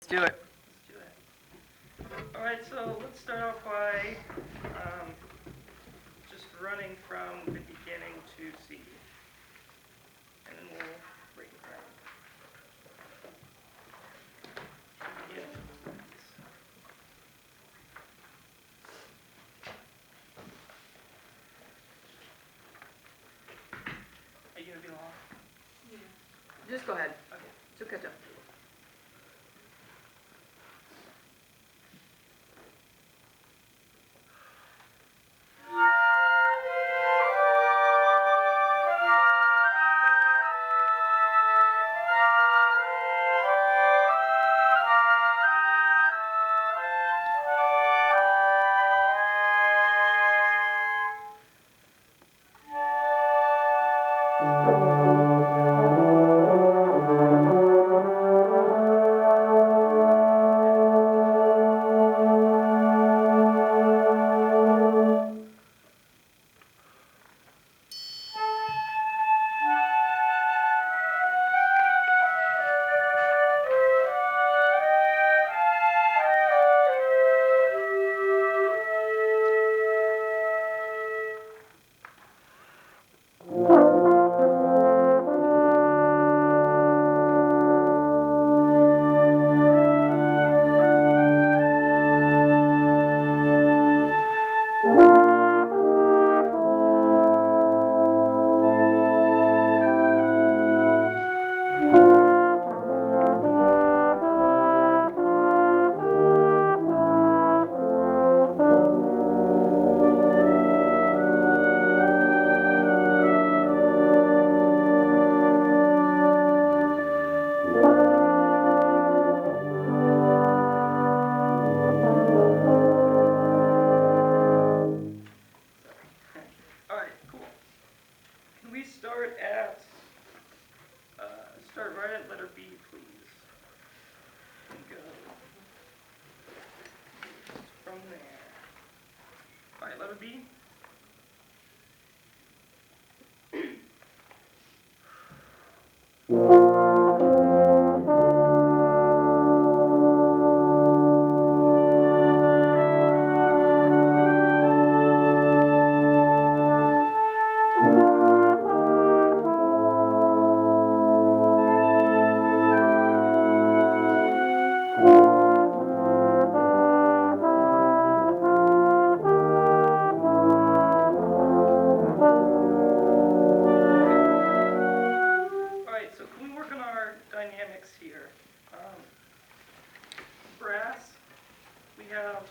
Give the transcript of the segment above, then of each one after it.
Do it. Let's do it. All right, so let's start off by just running from the beginning to C, and then we'll break it down. Beginning. Are you gonna be long? Yeah. Just go ahead. Okay. So catch up. All right, cool. Can we start at start right at letter B, please? And go from there. All right, letter B. Alright, so can we work on our dynamics here? Brass, we have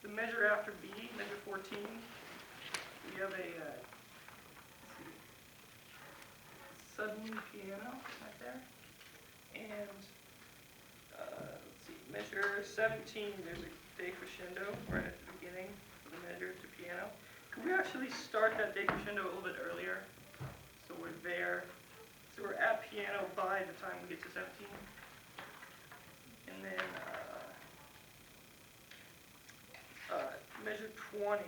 the measure after B, measure 14. We have a sudden piano right there. And let's see, measure 17, there's a decrescendo right at the beginning of the measure to piano. Could we actually start that decrescendo a little bit earlier? So we're there. So we're at piano by the time we get to 17. And then measure 20,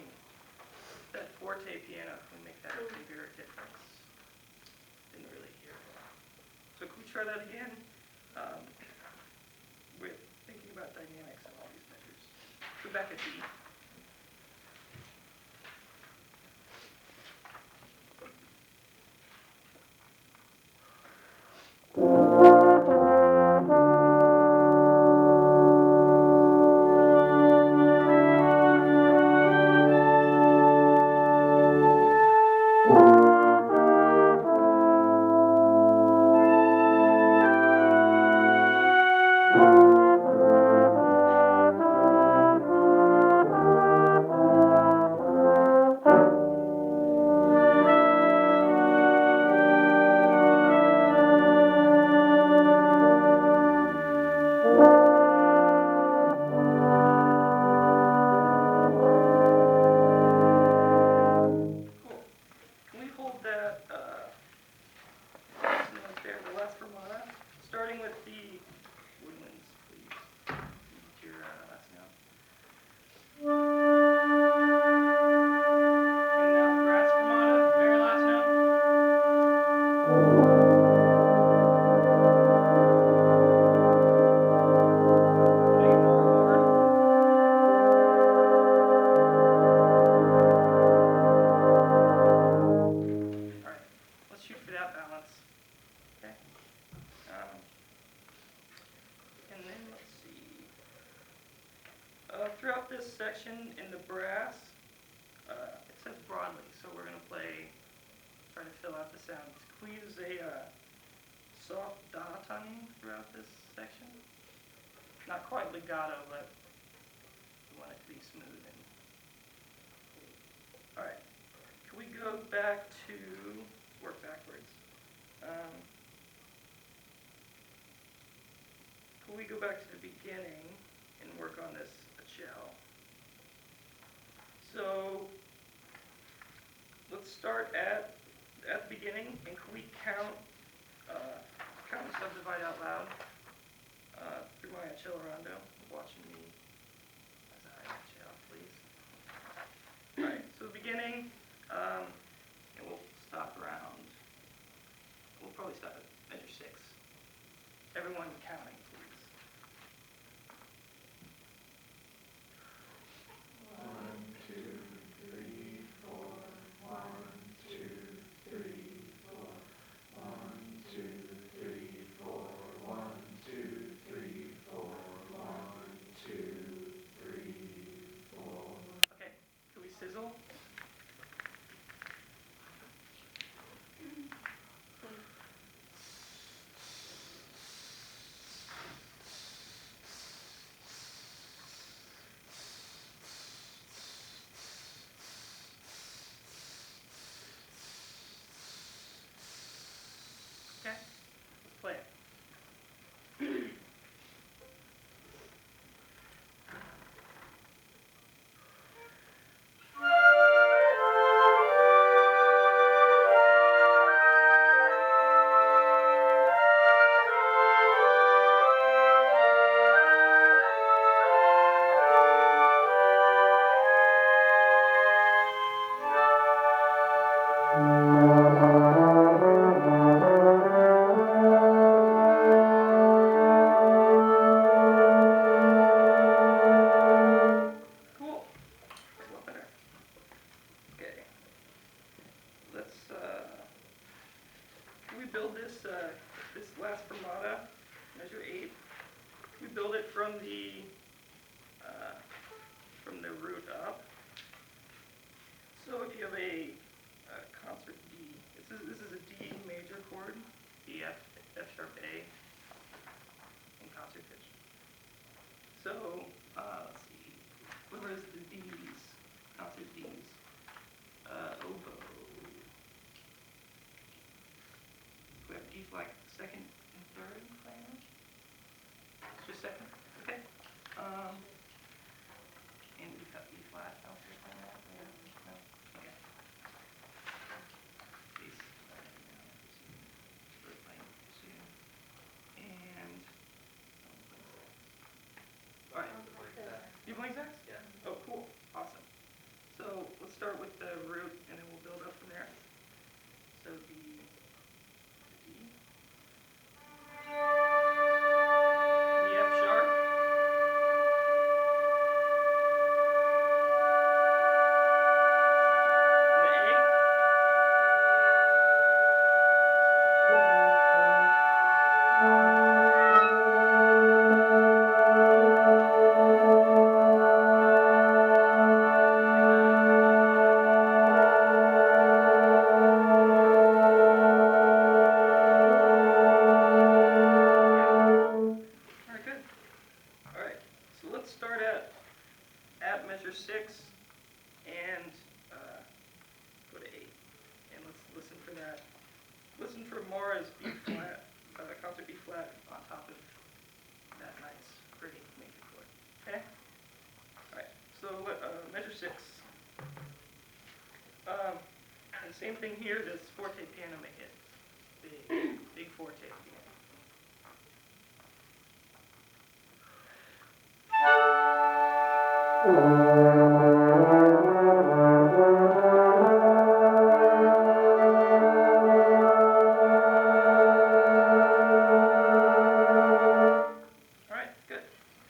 that forte piano, we make that a bigger difference. Didn't really hear it. So can we try that again? We're thinking about dynamics and all these measures. Go back at D. throughout this section in the brass, it says broadly, so we're gonna try to fill out the sounds. Can we use a soft diatoni throughout this section? Not quite legato, but we want it to be smooth. All right, can we go back to, work backwards. Can we go back to the beginning and work on this shell? So let's start at the beginning, and can we count and subdivide out loud through my accelerando, watching me as I shell, please. All right, so the beginning, and we'll stop around. We'll probably stop at measure 6. Everyone counting, please. 1, 2, 3, 4. 1, 2, 3, 4. 1, 2, 3, 4. 1, 2, 3, 4. 1, 2, 3, 4. Okay, can we sizzle? Okay, let's play it. Cool. That's a lot better. Okay. Let's, can we build this last fermata, measure 8? Can we build it from the root up? So if you have a concert D, this is a D major chord, D, F, F sharp, A, in concert pitch. So, let's see, where is the D's, concert D's? Oboe. We have D flat second and third flange? It's just second, okay. And we got B flat, I'll say that, no, okay. Bass, third plane, and, all right. You playing sax? Yeah. Oh, cool, awesome. So let's start with the root, and then we'll build up from there. So the D, the F sharp, the A, very good. All right, so let's start at measure 6 and go to 8. And let's listen for that. Listen for Mara's B flat, concert B flat on top of that nice, pretty major chord. Okay? All right, so measure 6. And same thing here, this forte piano may hit. Big forte piano. All right, good.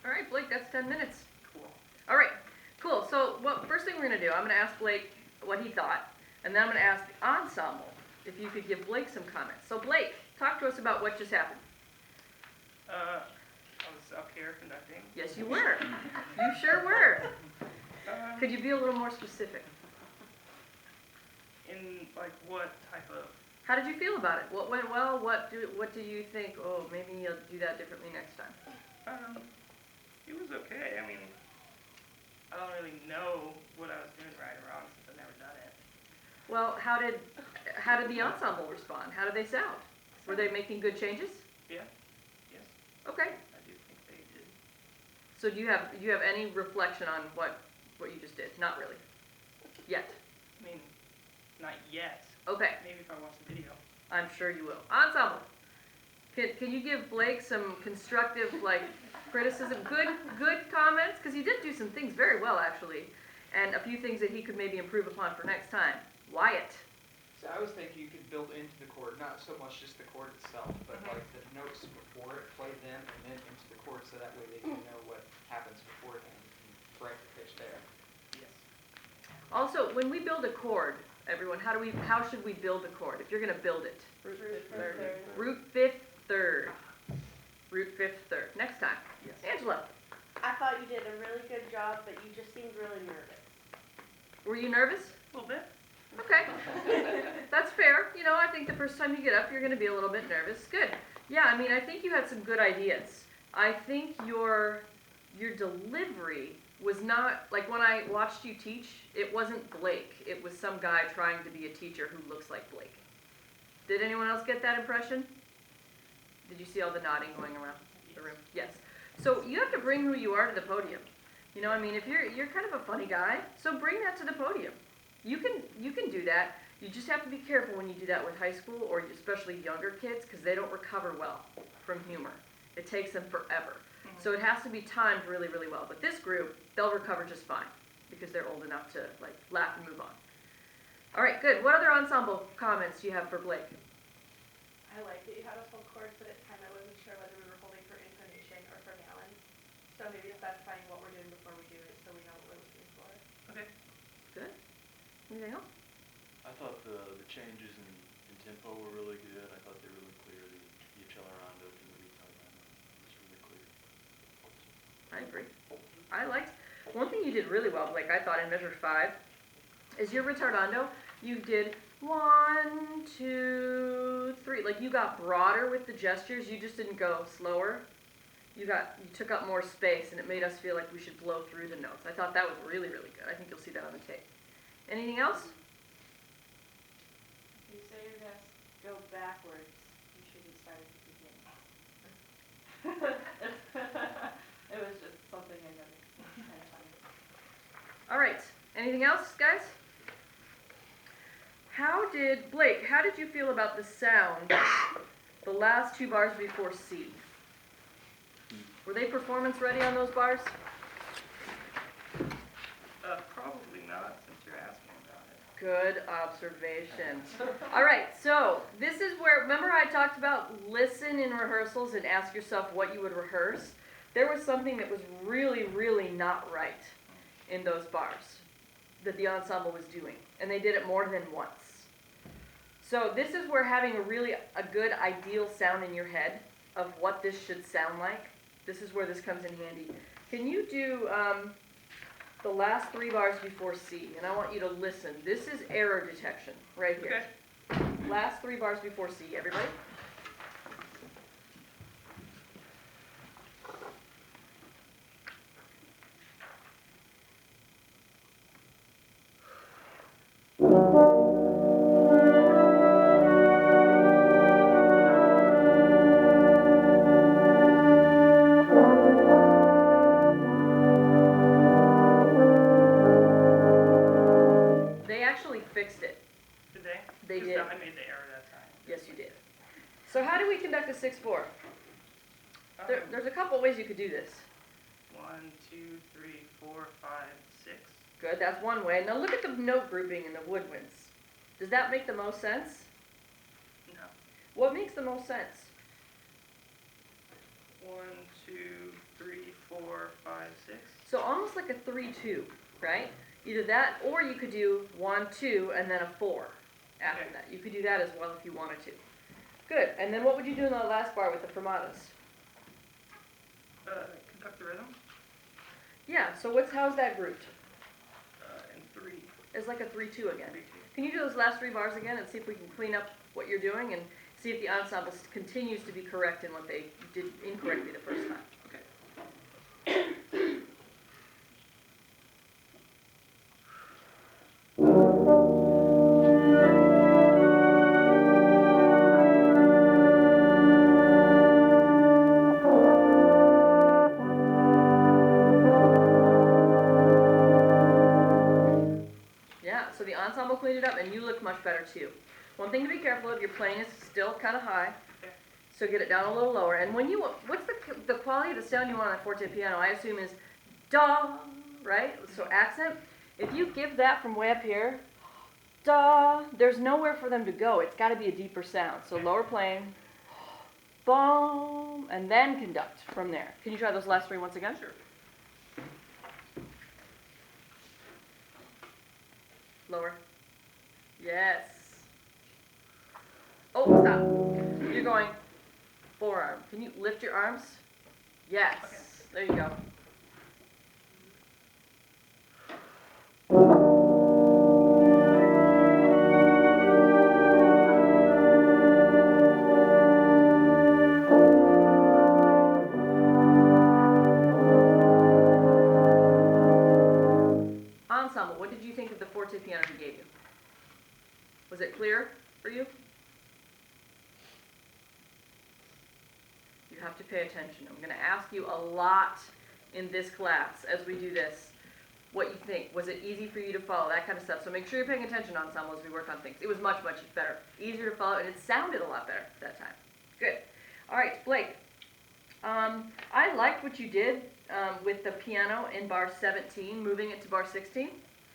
All right, Blake, that's 10 minutes. Cool. All right, cool. So first thing we're going to do, I'm going to ask Blake what he thought, and then I'm going to ask the ensemble if you could give Blake some comments. So Blake, talk to us about what just happened. Okay. chair conducting. Yes, you were. You sure were. Um, Could you be a little more specific? In like what type of? How did you feel about it? What went well? What do you think? Oh, maybe you'll do that differently next time. It was okay. I mean, I don't really know what I was doing right or wrong since I've never done it. Well, how did the ensemble respond? How did they sound? Were they making good changes? Yeah. Yes. Okay. I do think they did. So do you have any reflection on what you just did? Not really. Yet. I mean, not yet. Okay. Maybe if I watch the video. I'm sure you will. Ensemble. Can you give Blake some constructive criticism, good comments? Because he did do some things very well actually, and a few things that he could maybe improve upon for next time. Wyatt. So I was thinking you could build into the chord, not so much just the chord itself, but like the notes before it, play them, and then into the chord, so that way they can know what happens beforehand and correct the pitch there. Yes. Also, when we build a chord, everyone, how should we build a chord? If you're going to build it, Root fifth third. root fifth third. Root fifth third. Next time. Yes. Angela, I thought you did a really good job, but you just seemed really nervous. were you nervous? A little bit. Okay. That's fair. You know, I think the first time you get up, you're going to be a little bit nervous. Good. Yeah, I mean, I think you had some good ideas. I think your delivery was not, like when I watched you teach, it wasn't Blake. It was some guy trying to be a teacher who looks like Blake. Did anyone else get that impression? Did you see all the nodding going around the room? Yes. So you have to bring who you are to the podium. You know, I mean, if you're kind of a funny guy, so bring that to the podium. You can do that. You just have to be careful when you do that with high school or especially younger kids because they don't recover well from humor. It takes them forever. So it has to be timed really, really well. But this group, they'll recover just fine because they're old enough to laugh and move on. All right, good. What other ensemble comments do you have for Blake? I like that you had us hold chords, but it kind of wasn't sure whether we were holding for intonation or for gallons. So maybe specifying what we're doing before we do it so we know what we're looking for. Okay. Good. Anything else? I thought the changes in tempo were really good. I thought they were really clear. The accelerando to the retardando was really clear. I agree. I liked, one thing you did really well, Blake, I thought in measure 5, is your retardando, you did 1, 2, 3. Like you got broader with the gestures, you just didn't go slower. You took up more space and it made us feel like we should blow through the notes. I thought that was really, really good. I think you'll see that on the tape. Anything else? If you say you're gonna go backwards, you shouldn't start at the beginning. It was just something I noticed. Kind of funny. All right. Anything else, guys? Blake, how did you feel about the sound, the last 2 bars before C? Were they performance ready on those bars? Probably not since you're asking about it. Good observation. All right, so this is where, remember I talked about listen in rehearsals and ask yourself what you would rehearse? There was something that was really, really not right in those bars that the ensemble was doing, and they did it more than once. So this is where having a good ideal sound in your head of what this should sound like, this is where this comes in handy. Can you do the last 3 bars before C? And I want you to listen. This is error detection right here. Okay. Last 3 bars before C, everybody. They actually fixed it. Did they? They 'Cause did. I made the error that time. Yes, you did. So how do we conduct a 6/4? There's a couple ways you could do this. 1, 2, 3, 4, 5, 6. Good, that's one way. Now look at the note grouping in the woodwinds. Does that make the most sense? No. What makes the most sense? 1, 2, 3, 4, 5, 6. So almost like a 3-2, right? Either that, or you could do 1, 2, and then a 4 after Okay. that. You could do that as well if you wanted to. Good, and then what would you do in the last bar with the fermatas? so how's that grouped? And 3, It's like a 3-2 again. 3, 2. Can you do those last 3 bars again and see if we can clean up what you're doing and see if the ensemble continues to be correct in what they did incorrectly the first time? Yeah, so the ensemble cleaned it up and you look much better too. One thing to be careful of, your playing is still kind of high, so get it down a little lower. And when you, what's the quality of the sound you want on a forte piano? I assume is da, right? So accent. If you give that from way up here, da, there's nowhere for them to go. It's got to be a deeper sound. So lower playing, boom, and then conduct from there. Can you try those last 3 once again? Sure. Lower. Yes. Oh, stop. You're going forearm. Can you lift your arms? Yes. Okay. There you go. Ensemble, what did you think of the forte piano he gave you? Was it clear for you? You have to pay attention. I'm going to ask you a lot in this class as we do this. What you think. Was it easy for you to follow? That kind of stuff. So make sure you're paying attention, ensemble, as we work on things. It was much, much better. Easier to follow, and it sounded a lot better that time. Good. All right, Blake. I liked what you did with the piano in bar 17, moving it to bar 16.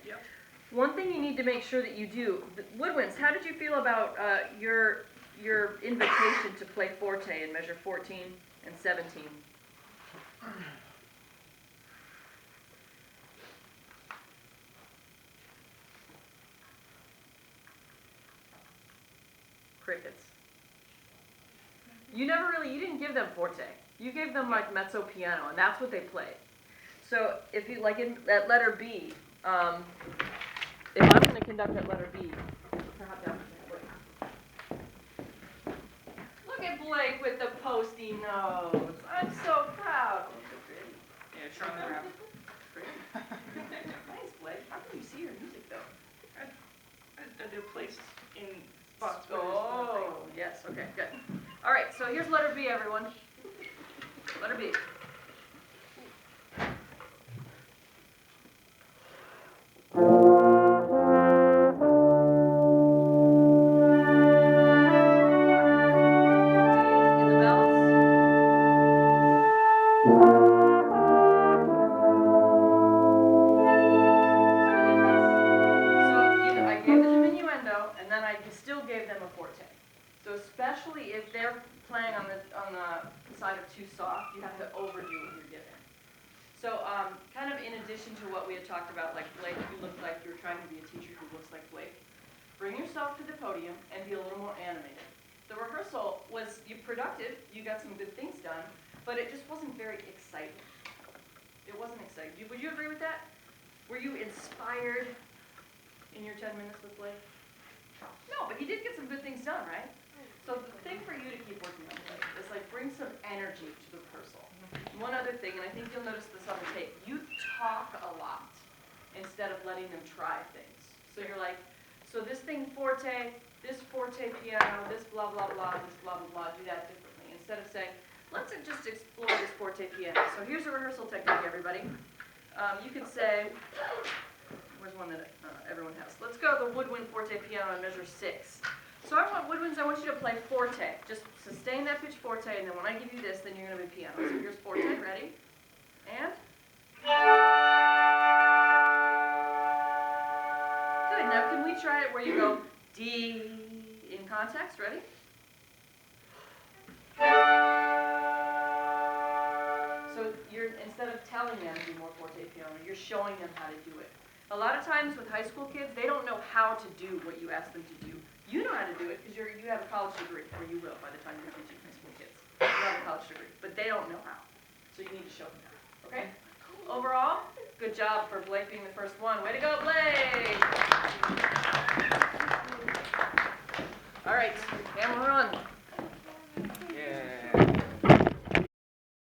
Yep. One thing you need to make sure that you do, woodwinds, how did you feel about your invitation to play forte in measure 14 and 17? Crickets. You didn't give them forte. You gave them like mezzo piano, and that's what they played. So if you, like at letter B, if I'm going to conduct at letter B, look at Blake with the posty nose. I'm so proud. Yeah, try that out. Thanks, Blake. How can you see your music though? They're placed in spots where Oh, yes. Okay, good. All right, so here's letter B, everyone. Letter B. In the bells. So I gave the diminuendo, and then I still gave them a forte. So especially if they're playing on the side of too soft, you have to overdo what you're giving. So kind of in addition to what we had talked about, like Blake, you looked like you're trying to be a teacher who looks like Blake. Bring yourself to the podium and be a little more animated. The rehearsal was productive. You got some good things done, but it just wasn't very exciting. It wasn't exciting. Would you agree with that? Were you inspired in your 10 minutes with Blake? No, but you did get some good things done, right? So the thing for you to keep working on, Blake, is like bring some energy to the rehearsal. One other thing, and I think you'll notice this on the tape, you talk a lot instead of letting them try things. So you're like, so this thing forte, this forte piano, this blah, blah, blah, this blah, blah, blah, do that differently. Instead of saying, let's just explore this forte piano. So here's a rehearsal technique, everybody. You can say, where's one that everyone has? Let's go to the woodwind forte piano in measure 6. So I want woodwinds, I want you to play forte. Just sustain that pitch forte, and then when I give you this, then you're going to be piano. So here's forte, ready? And? Good, now can we try it where you go D in context, ready? So you're, instead of telling them to do more forte piano, you're showing them how to do it. A lot of times with high school kids, they don't know how to do what you ask them to do. You know how to do it because you have a college degree, or you will by the time you're teaching high school kids. You have a college degree, but they don't know how. So you need to show them how, okay? Overall, good. Good job for Blake being the first one. Way to go, Blake! All right, camera on.